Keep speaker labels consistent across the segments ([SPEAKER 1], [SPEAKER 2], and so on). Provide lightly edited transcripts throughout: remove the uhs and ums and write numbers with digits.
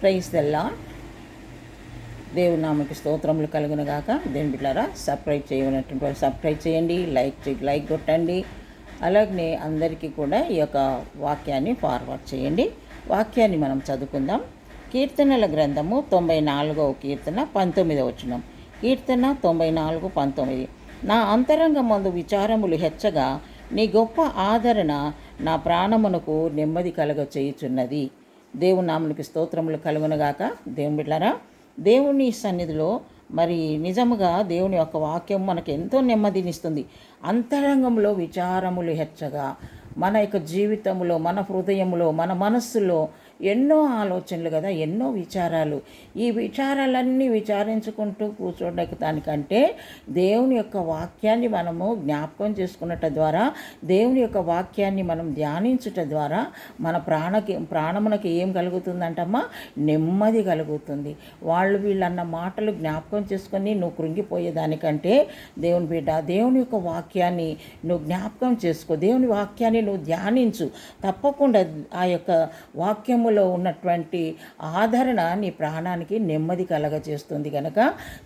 [SPEAKER 1] Praise the lord. దేవుని నామకి స్తోత్రములు కలుగునుగాక. దేవుని బిడ్డలారా, సబ్స్క్రైబ్ చేయనటువంటి వారు సబ్స్క్రైబ్ చేయండి, లైక్ కొట్టండి. అలాగనే అందరికీ కూడా ఈ యొక్క వాక్యాన్ని ఫార్వర్డ్ చేయండి. వాక్యాన్ని మనం చదువుకుందాం. కీర్తనల గ్రంథము 94వ కీర్తన 19వ వచనం. కీర్తన 94:19. నా అంతరంగమందు విచారములు హెచ్చగా నీ గొప్ప ఆదరణ నా ప్రాణమునకు నెమ్మది కలగ చేయుచున్నది. దేవుని నామమునకు స్తోత్రములు కలుగునుగాక. దేవుని బిడ్డలారా, దేవుని సన్నిధిలో మరి నిజముగా దేవుని యొక్క వాక్యం మనకు ఎంతో నెమ్మదినిస్తుంది. అంతరంగంలో విచారములు హెచ్చగా మన యొక్క జీవితంలో, మన హృదయంలో, మన మనస్సులో ఎన్నో ఆలోచనలు కదా, ఎన్నో విచారాలు. ఈ విచారాలన్నీ విచారించుకుంటూ కూర్చోడానికంటే దేవుని యొక్క వాక్యాన్ని మనము జ్ఞాపకం చేసుకున్నట ద్వారా, దేవుని యొక్క వాక్యాన్ని మనం ధ్యానించుట ద్వారా మన ప్రాణమునకి ఏం కలుగుతుందంటమ్మా? నెమ్మది కలుగుతుంది. వీళ్ళన్న మాటలు జ్ఞాపకం చేసుకొని నువ్వు కృంగిపోయేదానికంటే దేవుని బిడ్డ, దేవుని యొక్క వాక్యాన్ని నువ్వు జ్ఞాపకం చేసుకో, దేవుని వాక్యాన్ని నువ్వు ధ్యానించు. తప్పకుండా ఆ యొక్క వాక్యములో ఉన్నటువంటి ఆదరణ నీ ప్రాణానికి నెమ్మది కలగజేస్తుంది. కనుక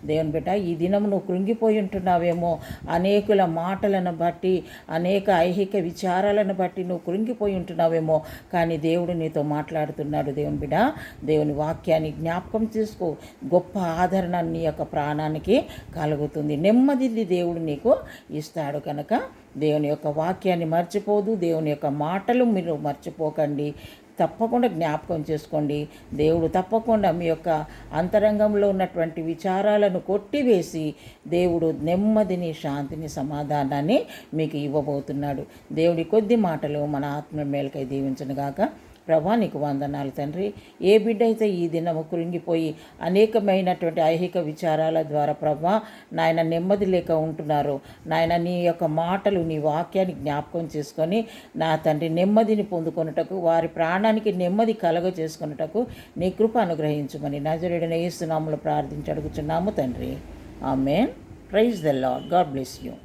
[SPEAKER 1] దేవుని బిడ్డ, ఈ దినం నువ్వు కృంగిపోయి ఉంటున్నావేమో, అనేకుల మాటలను బట్టి, అనేక ఐహిక విచారాలను బట్టి నువ్వు కృంగిపోయి ఉంటున్నావేమో, కానీ దేవుడు నీతో మాట్లాడుతున్నాడు. దేవుని బిడ్డ, దేవుని వాక్యాన్ని జ్ఞాపకం చేసుకో. గొప్ప ఆదరణ నీ యొక్క ప్రాణానికి కలుగుతుంది, నెమ్మదిని దేవుడు నీకు ఇస్తాడు. కనుక దేవుని యొక్క వాక్యాన్ని మర్చిపోదు, దేవుని యొక్క మాటలు మీరు మర్చిపోకండి. తప్పకుండా జ్ఞాపకం చేసుకోండి. దేవుడు తప్పకుండా మీ యొక్క అంతరంగంలో ఉన్నటువంటి విచారాలను కొట్టివేసి దేవుడు నెమ్మదిని, శాంతిని, సమాధానాన్ని మీకు ఇవ్వబోతున్నాడు. దేవుడి కొద్ది మాటలు మన ఆత్మ మేలుకై దీవించునుగాక. ప్రభా, నీకు వందనాలు తండ్రి. ఏ బిడ్డ అయితే ఈ దినము కృంగిపోయి అనేకమైనటువంటి ఐహిక విచారాల ద్వారా ప్రభా నాయన నెమ్మది లేక ఉంటున్నారు, నాయన నీ యొక్క మాటలు, నీ వాక్యాన్ని జ్ఞాపకం చేసుకొని నా తండ్రి నెమ్మదిని పొందుకొనుటకు, వారి ప్రాణానికి నెమ్మది కలగ చేసుకొనుటకు నీ కృప అనుగ్రహించమని నజరేయుడైన యేసు నామములో ప్రార్థించి అడుగుచున్నాము తండ్రి. Amen. Praise the Lord. God bless you.